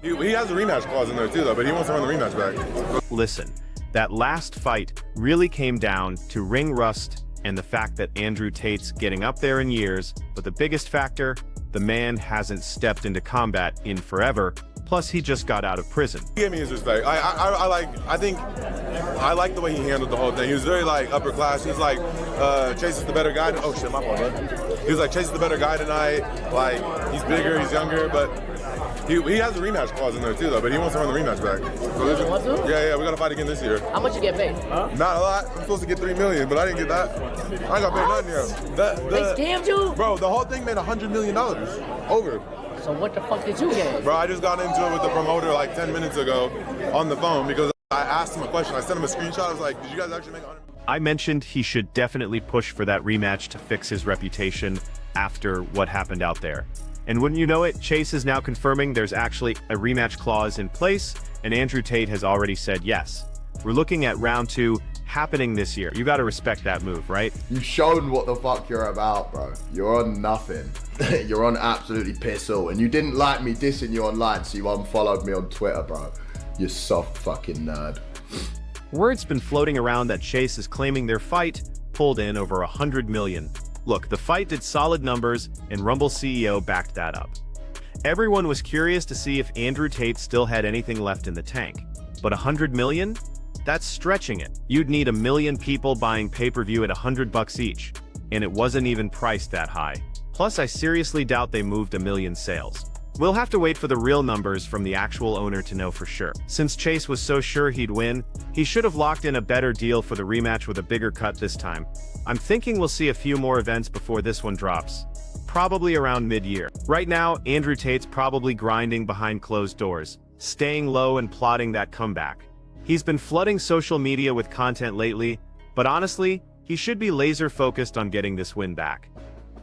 He has a rematch clause in there too, though, but he wants to run the rematch back. Listen, that last fight really came down to ring rust and the fact that Andrew Tate's getting up there in years, but the biggest factor, the man hasn't stepped into combat in forever, plus he just got out of prison. He gave me his respect. I like the way he handled the whole thing. He was very like upper class. He was like, Chase is the better guy. Oh shit, my fault, man. He was like, Chase is the better guy tonight. Like, he's bigger, he's younger, but he has a rematch clause in there too, though, but he wants to run the rematch back. So you want to? Yeah, we gotta fight again this year. How much you get paid? Huh? Not a lot. I'm supposed to get $3 million, but I didn't get that. I ain't got paid nothing yet. They scammed you? Bro, the whole thing made $100 million. Over. So what the fuck did you get? Bro, I just got into it with the promoter like 10 minutes ago on the phone because I asked him a question. I sent him a screenshot. I was like, did you guys actually make $100 million? I mentioned he should definitely push for that rematch to fix his reputation after what happened out there. And wouldn't you know it, Chase is now confirming there's actually a rematch clause in place, and Andrew Tate has already said yes. We're looking at round 2 happening this year. You gotta respect that move, right? You've shown what the fuck you're about, bro. You're on nothing. You're on absolutely piss all. And you didn't like me dissing you online, so you unfollowed me on Twitter, bro. You soft fucking nerd. Word's been floating around that Chase is claiming their fight pulled in over $100 million. Look, the fight did solid numbers, and Rumble CEO backed that up. Everyone was curious to see if Andrew Tate still had anything left in the tank. But $100 million? That's stretching it. You'd need 1 million people buying pay-per-view at $100 each, and it wasn't even priced that high. Plus, I seriously doubt they moved 1 million sales. We'll have to wait for the real numbers from the actual owner to know for sure. Since Chase was so sure he'd win, he should have locked in a better deal for the rematch with a bigger cut this time. I'm thinking we'll see a few more events before this one drops. Probably around mid-year. Right now, Andrew Tate's probably grinding behind closed doors, staying low and plotting that comeback. He's been flooding social media with content lately, but honestly, he should be laser-focused on getting this win back.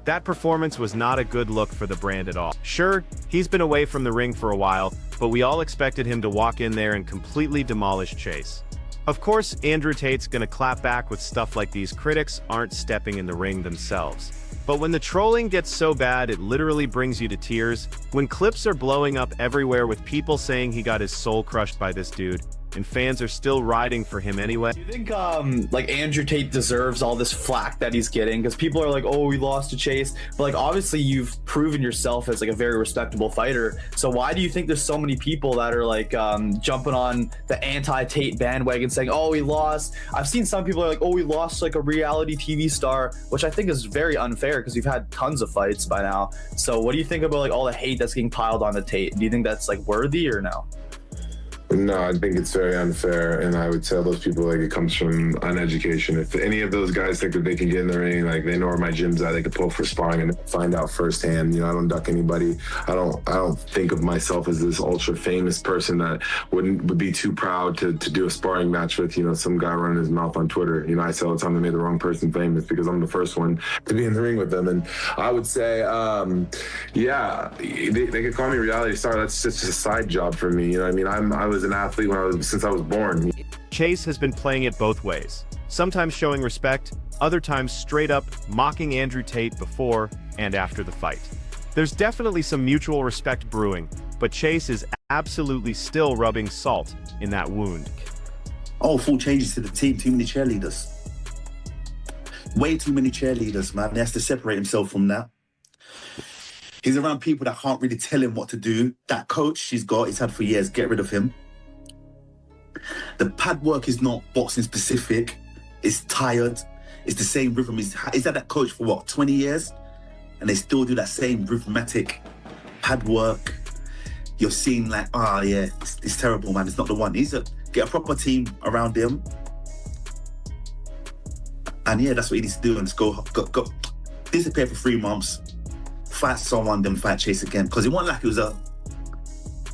That performance was not a good look for the brand at all. Sure, he's been away from the ring for a while, but we all expected him to walk in there and completely demolish Chase. Of course, Andrew Tate's gonna clap back with stuff like these critics aren't stepping in the ring themselves. But when the trolling gets so bad it literally brings you to tears, when clips are blowing up everywhere with people saying he got his soul crushed by this dude, and fans are still riding for him anyway. Do you think like Andrew Tate deserves all this flack that he's getting? Because people are like, oh, he lost to Chase, but like obviously you've proven yourself as like a very respectable fighter. So why do you think there's so many people that are like jumping on the anti-Tate bandwagon saying, oh, he lost? I've seen some people are like, oh, he lost like a reality TV star, which I think is very unfair because you've had tons of fights by now. So what do you think about like all the hate that's getting piled on the Tate? Do you think that's like worthy or no? No, I think it's very unfair, and I would tell those people like it comes from uneducation. If any of those guys think that they can get in the ring, like they know where my gym's at, they could pull for sparring and find out firsthand. You know, I don't duck anybody. I don't think of myself as this ultra famous person that would be too proud to do a sparring match with, you know, some guy running his mouth on Twitter. You know, I say all the time they made the wrong person famous because I'm the first one to be in the ring with them. And I would say, yeah, they could call me a reality star. That's just a side job for me. You know what I mean? I was an athlete since I was born. Chase has been playing it both ways, sometimes showing respect, other times straight up mocking Andrew Tate before and after the fight. There's definitely some mutual respect brewing, but Chase is absolutely still rubbing salt in that wound. Oh, full changes to the team, too many cheerleaders. Way too many cheerleaders, man. He has to separate himself from that. He's around people that can't really tell him what to do. That coach he's had for years, get rid of him. The pad work is not boxing specific. It's tired. It's the same rhythm. He's had that coach for what, 20 years? And they still do that same rhythmatic pad work. You're seeing like, yeah, it's terrible, man. It's not the one. Get a proper team around him. And yeah, that's what he needs to do. And just go disappear for 3 months, fight someone, then fight Chase again. Because it wasn't like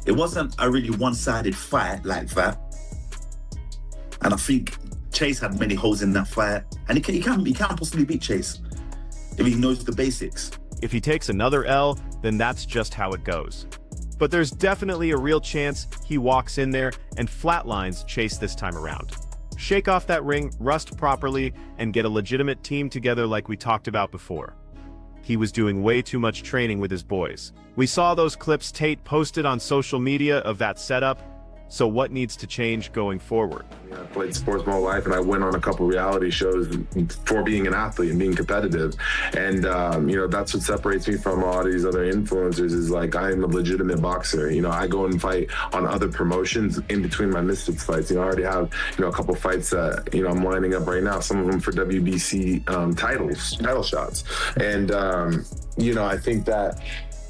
it wasn't a really one-sided fight like that. And I think Chase had many holes in that fight. And he can't possibly beat Chase if he knows the basics. If he takes another L, then that's just how it goes. But there's definitely a real chance he walks in there and flatlines Chase this time around. Shake off that ring, rust properly, and get a legitimate team together like we talked about before. he was doing way too much training with his boys. We saw those clips Tate posted on social media of that setup, so what needs to change going forward? I played sports my whole life, and I went on a couple reality shows for being an athlete and being competitive. And, that's what separates me from all these other influencers is like, I am a legitimate boxer. I go and fight on other promotions in between my Misfits fights. I already have, a couple fights that, I'm lining up right now, some of them for WBC title shots. And, I think that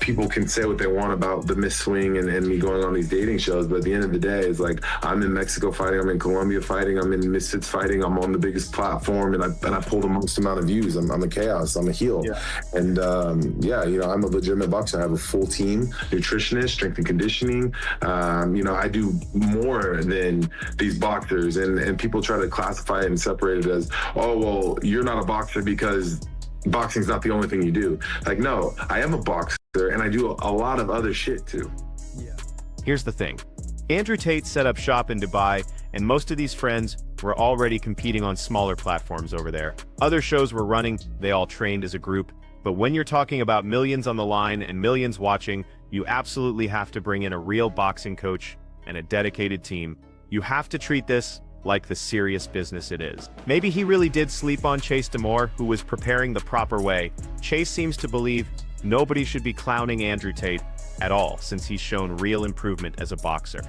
people can say what they want about the Miss Swing and me going on these dating shows, but at the end of the day, it's like I'm in Mexico fighting, I'm in Colombia fighting, I'm in Misfits fighting, I'm on the biggest platform, and I pull the most amount of views. I'm a chaos, I'm a heel. Yeah. And I'm a legitimate boxer. I have a full team, nutritionist, strength and conditioning. I do more than these boxers, and people try to classify it and separate it as, oh, well, you're not a boxer because boxing's not the only thing you do. Like, no, I am a boxer and I do a lot of other shit too. Here's the thing. Andrew Tate set up shop in Dubai, and most of these friends were already competing on smaller platforms over there. Other shows were running, they all trained as a group. But when you're talking about millions on the line and millions watching, you absolutely have to bring in a real boxing coach and a dedicated team. You have to treat this like the serious business it is. Maybe he really did sleep on Chase DeMoor, who was preparing the proper way. Chase seems to believe nobody should be clowning Andrew Tate at all, since he's shown real improvement as a boxer.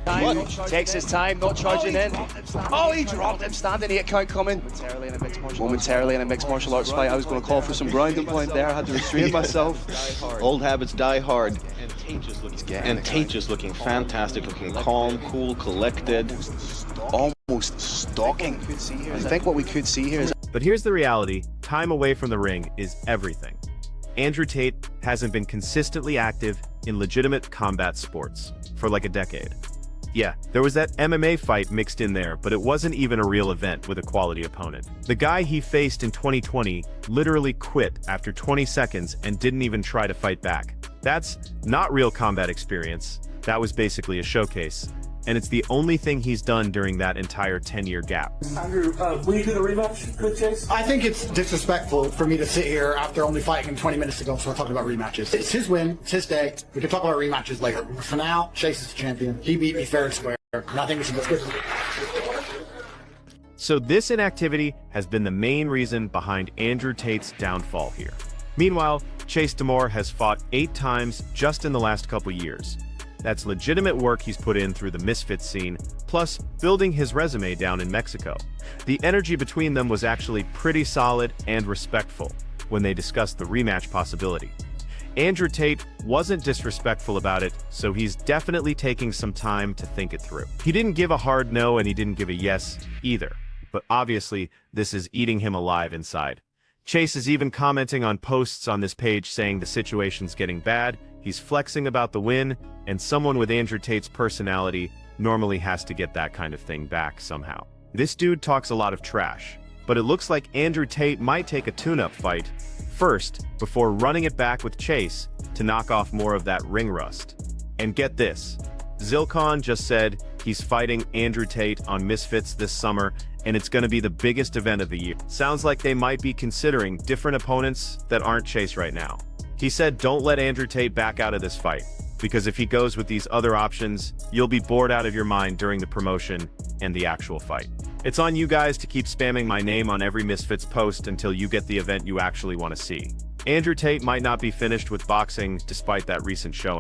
Takes his time, not charging in. Oh, he dropped him, standing 8 count coming. Momentarily in a mixed martial arts fight, I was going to call for some grounding point there. I had to restrain myself. Old habits die hard. And Tate just looking fantastic, looking calm, cool, collected. Almost stalking. I think what we could see here is... But here's the reality. Time away from the ring is everything. Andrew Tate hasn't been consistently active in legitimate combat sports for like a decade. Yeah, there was that MMA fight mixed in there, but it wasn't even a real event with a quality opponent. The guy he faced in 2020 literally quit after 20 seconds and didn't even try to fight back. That's not real combat experience. That was basically a showcase. And it's the only thing he's done during that entire 10-year gap. Andrew, will you do the rematch with Chase? I think it's disrespectful for me to sit here after only fighting him 20 minutes ago, so we're talking about rematches. It's his win, it's his day. We can talk about rematches later. For now, Chase is the champion. He beat me fair and square, and I think we should go. So this inactivity has been the main reason behind Andrew Tate's downfall here. Meanwhile, Chase DeMoor has fought 8 times just in the last couple years. That's legitimate work he's put in through the Misfits scene, plus building his resume down in Mexico. The energy between them was actually pretty solid and respectful when they discussed the rematch possibility. Andrew Tate wasn't disrespectful about it, so he's definitely taking some time to think it through. He didn't give a hard no and he didn't give a yes either, but obviously this is eating him alive inside. Chase is even commenting on posts on this page saying the situation's getting bad, he's flexing about the win, and someone with Andrew Tate's personality normally has to get that kind of thing back somehow. This dude talks a lot of trash, but it looks like Andrew Tate might take a tune-up fight first before running it back with Chase to knock off more of that ring rust. And get this, Zilkon just said he's fighting Andrew Tate on Misfits this summer, and it's going to be the biggest event of the year. Sounds like they might be considering different opponents that aren't Chase right now. He said don't let Andrew Tate back out of this fight, because if he goes with these other options, you'll be bored out of your mind during the promotion and the actual fight. It's on you guys to keep spamming my name on every Misfits post until you get the event you actually want to see. Andrew Tate might not be finished with boxing despite that recent showing.